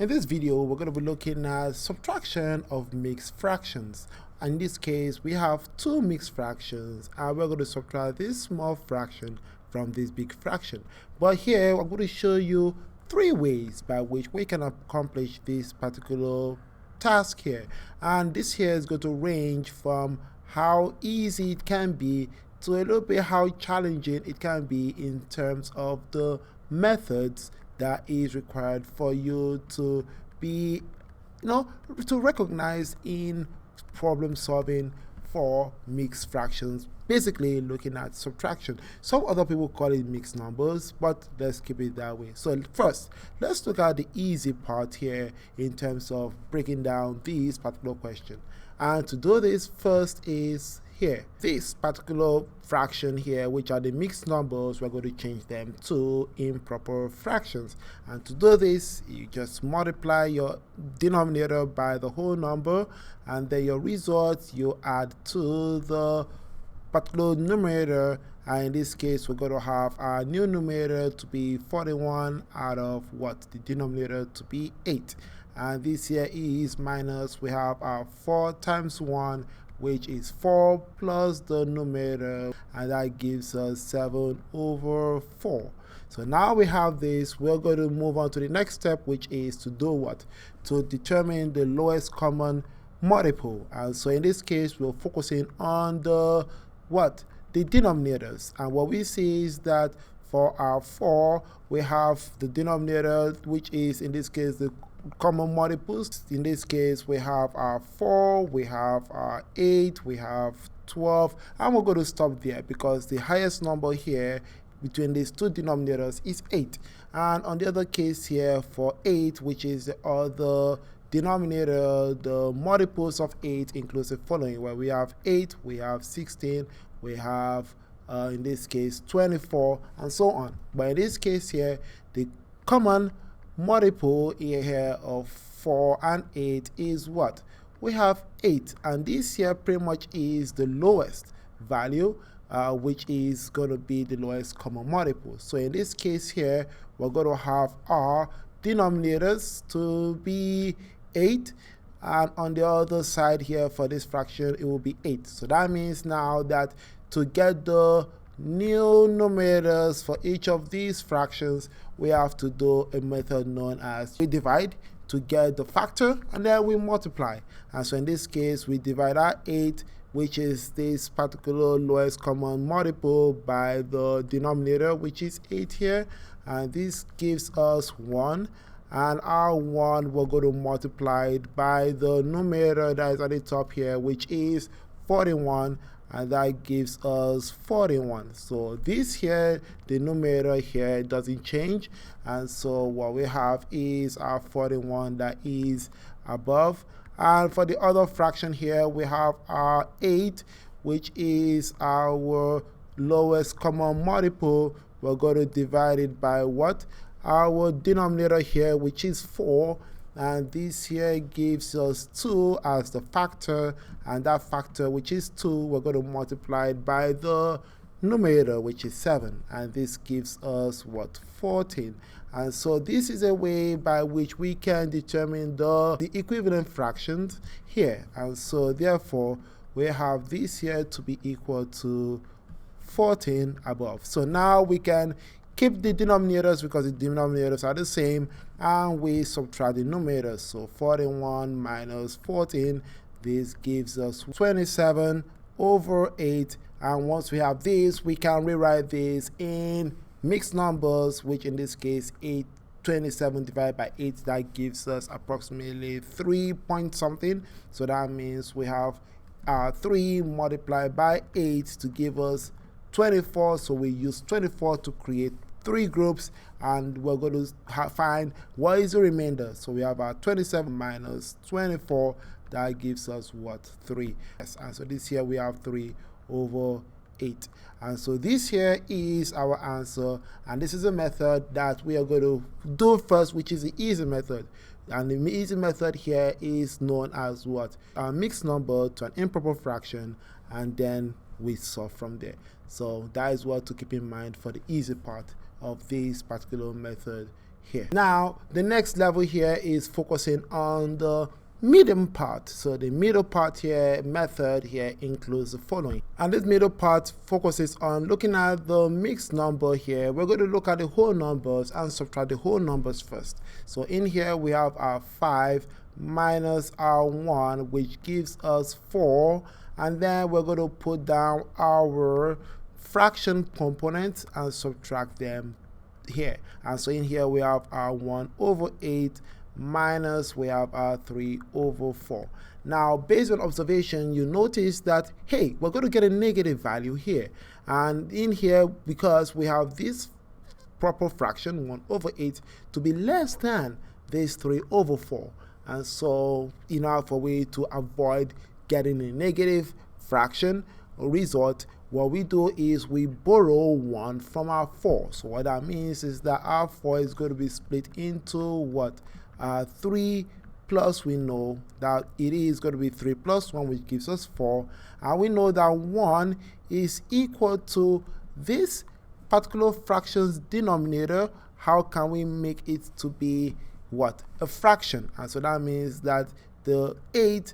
In this video, we're going to be looking at subtraction of mixed fractions. In this case, we have two mixed fractions and we're going to subtract this small fraction from this big fraction. But here, I'm going to show you three ways by which we can accomplish this particular task here. And this here is going to range from how easy it can be to a little bit how challenging it can be in terms of the methods that is required for you to be, to recognize in problem solving for mixed fractions, basically looking at subtraction. Some other people call it mixed numbers, but let's keep it that way. So first, let's look at the easy part here in terms of breaking down this particular question. And to do this, first is here, this particular fraction here, which are the mixed numbers, we're going to change them to improper fractions. And to do this, you just multiply your denominator by the whole number, and then your result you add to the particular numerator. And in this case, we're going to have our new numerator to be 41 out of what? The denominator to be 8. And this here is minus, we have our 4 times 1, which is 4 plus the numerator, and that gives us 7 over 4. So now we have this, we're going to move on to the next step, which is to do what? To determine the lowest common multiple. And so in this case, we're focusing on the what? The denominators. And what we see is that for our 4, we have the denominator, which is in this case the common multiples. In this case, we have our 4, we have our 8, we have 12, and we're going to stop there because the highest number here between these two denominators is 8. And on the other case here for 8, which is the other denominator, the multiples of 8 includes the following, where we have 8, we have 16, we have in this case 24, and so on. But in this case here, the common multiple here of 4 and 8 is what? We have 8, and this here pretty much is the lowest value, which is going to be the lowest common multiple. So in this case here, we're going to have our denominators to be 8, and on the other side here for this fraction it will be 8. So that means now that to get the new numerators for each of these fractions, we have to do a method known as we divide to get the factor, and then we multiply. And so in this case, we divide our 8, which is this particular lowest common multiple, by the denominator, which is 8 here, and this gives us 1. And our 1, we're going to multiply it by the numerator that is at the top here, which is 41, and that gives us 41. So this here, the numerator here doesn't change, and so what we have is our 41 that is above. And for the other fraction here, we have our 8, which is our lowest common multiple. We're going to divide it by what? Our denominator here, which is 4, and this here gives us 2 as the factor, and that factor, which is 2, we're going to multiply it by the numerator, which is 7, and this gives us what? 14. And so this is a way by which we can determine the equivalent fractions here. And so therefore we have this here to be equal to 14 above. So now we can keep the denominators because the denominators are the same, and we subtract the numerators. So 41 minus 14, this gives us 27 over 8. And once we have this, we can rewrite this in mixed numbers, which in this case 27 divided by 8, that gives us approximately 3 point something. So that means we have 3 multiplied by 8 to give us 24. So we use 24 to create 3 groups, and we're going to find what is the remainder. So we have our 27 minus 24, that gives us what? 3. Yes, and so this here we have 3 over 8. And so this here is our answer, and this is a method that we are going to do first, which is the easy method. And the easy method here is known as what? A mixed number to an improper fraction, and then we solve from there. So that is what to keep in mind for the easy part of this particular method here. Now the next level here is focusing on the medium part. So the middle part here, method here, includes the following, and this middle part focuses on looking at the mixed number here. We're going to look at the whole numbers and subtract the whole numbers first. So in here we have our 5 minus our 1, which gives us 4, and then we're going to put down our fraction components and subtract them here. And so in here we have our 1 over 8 minus we have our 3 over 4. Now based on observation, you notice that hey, we're going to get a negative value here, and in here, because we have this proper fraction 1 over 8 to be less than this 3 over 4, and so in order for we to avoid getting a negative fraction or result, what we do is we borrow 1 from our 4. So what that means is that our 4 is going to be split into what? 3 plus, we know that it is going to be 3 plus 1, which gives us 4, and we know that 1 is equal to this particular fraction's denominator. How can we make it to be what? A fraction. And so that means that the 8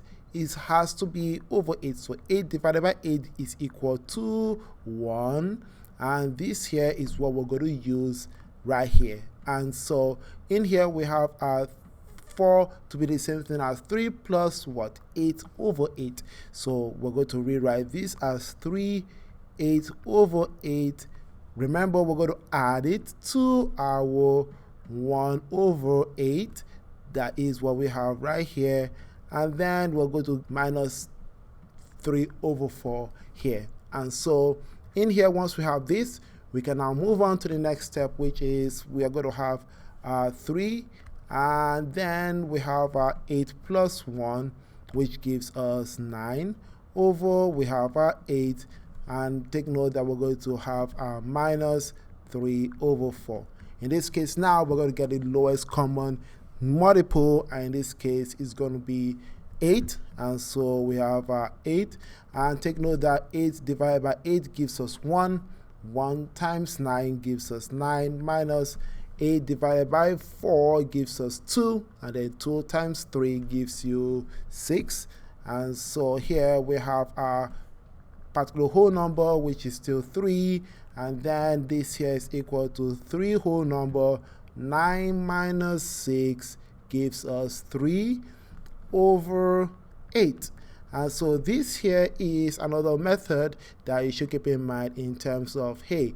has to be over 8. So 8 divided by 8 is equal to 1, and this here is what we're going to use right here. And so in here we have 4 to be the same thing as 3 plus what? 8 over 8. So we're going to rewrite this as 8 over 8. Remember, we're going to add it to our 1 over 8. That is what we have right here. And then we're going to minus 3 over 4 here. And so in here, once we have this, we can now move on to the next step, which is we are going to have 3, and then we have 8 plus 1, which gives us 9 over, we have 8, and take note that we're going to have minus 3 over 4. In this case now, we're going to get the lowest common multiple, and in this case it's going to be 8, and so we have 8, and take note that 8 divided by 8 gives us 1. 1 times 9 gives us 9, minus 8 divided by 4 gives us 2, and then 2 times 3 gives you 6. And so here we have our particular whole number, which is still 3, and then this here is equal to 3 whole number. 9 minus 6 gives us 3 over 8. And so this here is another method that you should keep in mind in terms of, hey,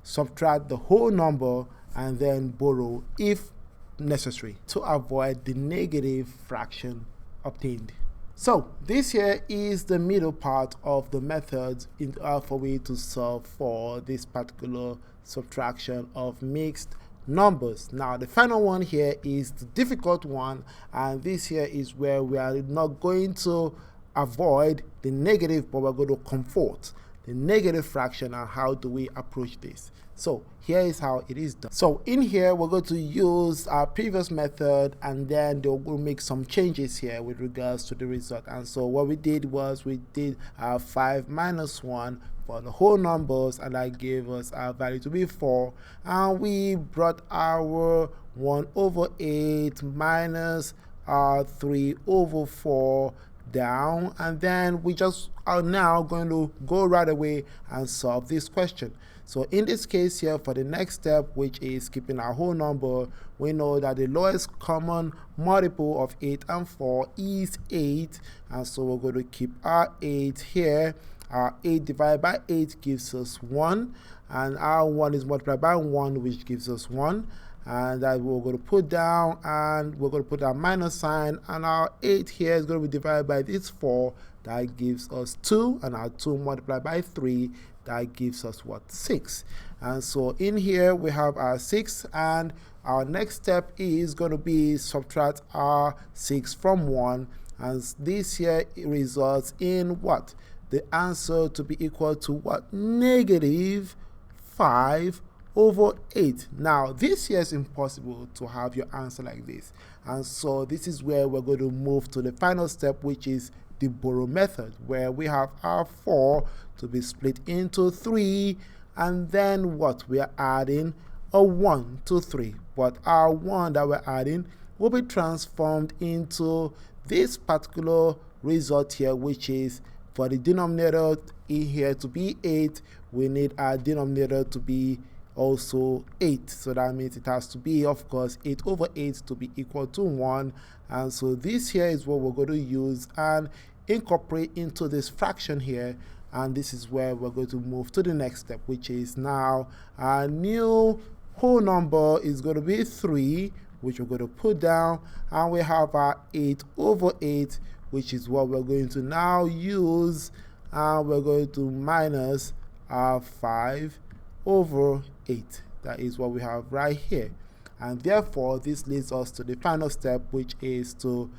subtract the whole number and then borrow if necessary to avoid the negative fraction obtained. So this here is the middle part of the method in order for we to solve for this particular subtraction of mixed numbers. Now the final one here is the difficult one, and this here is where we are not going to avoid the negative, but we're going to comfort the negative fraction. And how do we approach this? So here is how it is done. So in here we're going to use our previous method, and then we'll make some changes here with regards to the result. And so what we did was we did 5 minus 1 for the whole numbers, and that gave us our value to be 4, and we brought our 1 over 8 minus 3 over 4 down, and then we just are now going to go right away and solve this question. So in this case here, for the next step, which is keeping our whole number, we know that the lowest common multiple of 8 and 4 is 8, and so we're going to keep our 8 here. Our 8 divided by 8 gives us 1, and our 1 is multiplied by 1, which gives us 1, and that we're going to put down, and we're going to put our minus sign, and our 8 here is going to be divided by this 4, that gives us 2, and our 2 multiplied by 3, that gives us what? 6. And so in here we have our 6, and our next step is going to be subtract our 6 from 1, and this here results in what? The answer to be equal to what? Negative 5 over 8. Now this here is impossible to have your answer like this, and so this is where we're going to move to the final step, which is the borrow method, where we have our 4 to be split into 3, and then what? We are adding a 1, 2, 3, but our 1 that we're adding will be transformed into this particular result here, which is for the denominator in here to be 8, we need our denominator to be also 8. So that means it has to be, of course, 8 over 8 to be equal to 1. And so this here is what we're going to use and incorporate into this fraction here. And this is where we're going to move to the next step, which is now our new whole number is going to be 3, which we're going to put down, and we have our 8 over 8, which is what we're going to now use, and we're going to minus our 5 over 8. That is what we have right here. And therefore, this leads us to the final step, which is to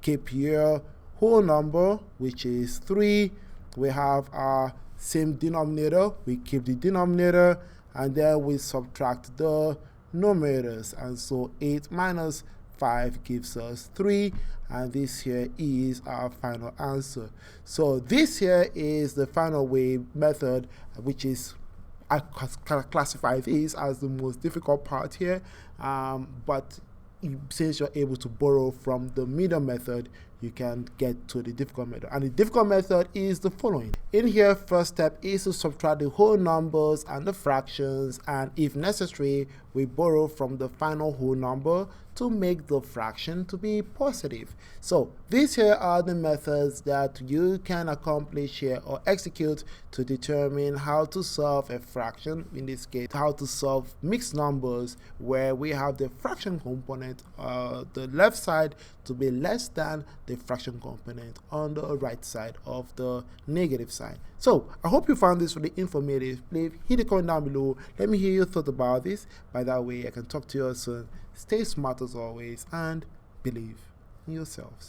keep your whole number, which is 3. We have our same denominator, we keep the denominator, and then we subtract the numerators. And so 8 minus 5 gives us 3, and this here is our final answer. So this here is the final way method, which is, I classify this as the most difficult part here, but since you're able to borrow from the middle method, you can get to the difficult method. And the difficult method is the following. In here, first step is to subtract the whole numbers and the fractions, and if necessary, we borrow from the final whole number to make the fraction to be positive. So these here are the methods that you can accomplish here or execute to determine how to solve a fraction, in this case how to solve mixed numbers where we have the fraction component the left side to be less than the fraction component on the right side of the negative side. So I hope you found this really informative. Please hit a comment down below. Let me hear your thoughts about this. By that way, I can talk to you soon. Stay smart as always and believe in yourselves.